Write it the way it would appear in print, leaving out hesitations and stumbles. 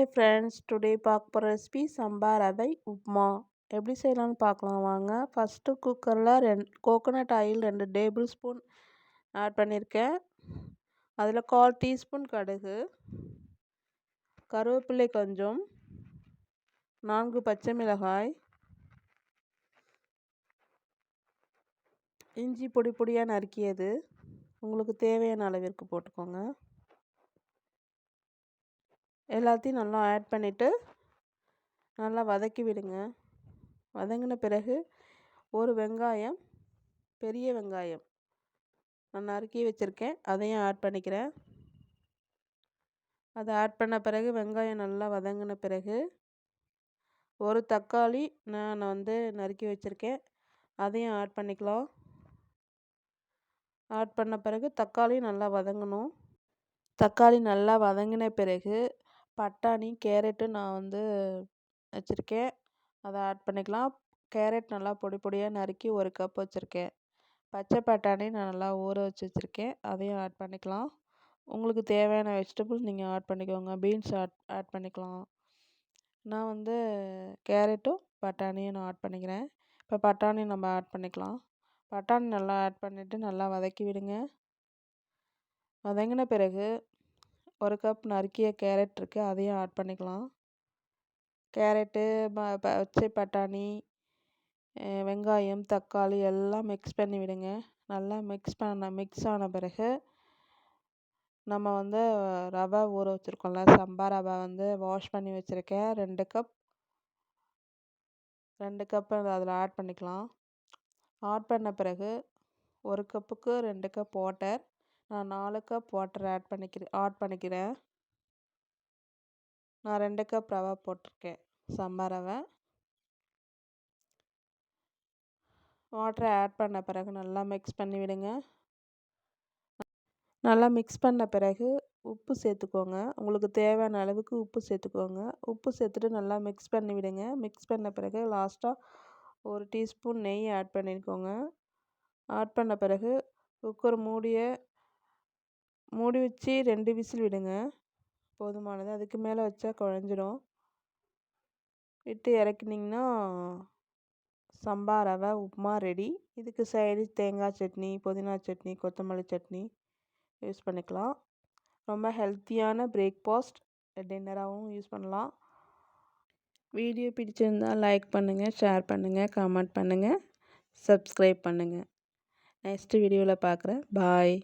Hi friends, today பார்க்க போகிற recipe சம்பா ரவை உப்மா எப்படி செய்யலாம்னு பார்க்கலாம் வாங்க. ஃபஸ்ட்டு குக்கரில் coconut oil 2 tablespoon add பண்ணியிருக்கேன். அதில் 1/4 டீஸ்பூன் கடுகு, கருவேப்பிலை கொஞ்சம், 4 பச்சை மிளகாய், இஞ்சி பொடி பொடியாக நறுக்கியது உங்களுக்கு தேவையான அளவிற்கு போட்டுக்கோங்க. எல்லாத்தையும் நல்லா ஆட் பண்ணிவிட்டு நல்லா வதக்கி விடுங்க. வதங்கின பிறகு ஒரு வெங்காயம், பெரிய வெங்காயம் நான் நறுக்கி வச்சுருக்கேன், அதையும் ஆட் பண்ணிக்கிறேன். அதை ஆட் பண்ண பிறகு வெங்காயம் நல்லா வதங்கின பிறகு ஒரு தக்காளி நான் நறுக்கி வச்சுருக்கேன், அதையும் ஆட் பண்ணிக்கலாம். ஆட் பண்ண பிறகு தக்காளி நல்லா வதங்கணும். தக்காளி நல்லா வதங்கின பிறகு பட்டாணி, கேரட்டு நான் வச்சுருக்கேன், அதை ஆட் பண்ணிக்கலாம். கேரட் நல்லா பொடி பொடியாக நறுக்கி 1 கப் வச்சுருக்கேன். பச்சை பட்டாணி நான் நல்லா ஊற வச்சுருக்கேன், அதையும் ஆட் பண்ணிக்கலாம். உங்களுக்கு தேவையான வெஜிடபிள்ஸ் நீங்கள் ஆட் பண்ணிக்கோங்க. பீன்ஸ் ஆட் பண்ணிக்கலாம். நான் கேரட்டும் பட்டாணியும் நான் ஆட் பண்ணிக்கிறேன். இப்போ பட்டாணி நம்ம ஆட் பண்ணிக்கலாம். பட்டாணி நல்லா ஆட் பண்ணிவிட்டு நல்லா வதக்கி விடுங்க. வதங்கின பிறகு 1 கப் நறுக்கிய கேரட் இருக்குது, அதையும் ஆட் பண்ணிக்கலாம். கேரட்டு, பச்சை பட்டாணி, வெங்காயம், தக்காளி எல்லாம் மிக்ஸ் பண்ணி விடுங்க. நல்லா மிக்ஸ் ஆன பிறகு நம்ம ரவை ஊற வச்சுருக்கோம்ல, சம்பா ரவை வாஷ் பண்ணி வச்சுருக்கேன். 2 கப் அதில் ஆட் பண்ணிக்கலாம். ஆட் பண்ண பிறகு 1 கப்புக்கு 2 கப் வாட்டர், நான் 4 கப் வாட்டர் ஆட் பண்ணிக்கிறேன். நான் 2 கப் ரவை போட்டிருக்கேன், சம்பா ரவை. வாட்டரை ஆட் பண்ண பிறகு நல்லா மிக்ஸ் பண்ணி விடுங்க. நல்லா மிக்ஸ் பண்ண பிறகு உப்பு சேர்த்துக்கோங்க. உங்களுக்கு தேவையான அளவுக்கு உப்பு சேர்த்துக்கோங்க. உப்பு சேர்த்துட்டு நல்லா மிக்ஸ் பண்ணி விடுங்க. மிக்ஸ் பண்ண பிறகு லாஸ்ட்டாக 1 டீஸ்பூன் நெய் ஆட் பண்ணிக்கோங்க. ஆட் பண்ண பிறகு குக்கர் மூடி வச்சு 2 விசில் விடுங்க, போதுமானது. அதுக்கு மேலே வச்சா குழஞ்சிடும். விட்டு இறக்குனிங்கன்னா சம்பா ரவை உப்புமா ரெடி. இதுக்கு சைடிஷ் தேங்காய் சட்னி, புதினா சட்னி, கொத்தமல்லி சட்னி யூஸ் பண்ணிக்கலாம். ரொம்ப ஹெல்த்தியான பிரேக்ஃபாஸ்ட் டின்னராகவும் யூஸ் பண்ணலாம். வீடியோ பிடிச்சிருந்தால் லைக் பண்ணுங்கள், ஷேர் பண்ணுங்கள், கமெண்ட் பண்ணுங்கள், சப்ஸ்கிரைப் பண்ணுங்கள். நெக்ஸ்ட் வீடியோவில் பார்க்குறேன். பாய்.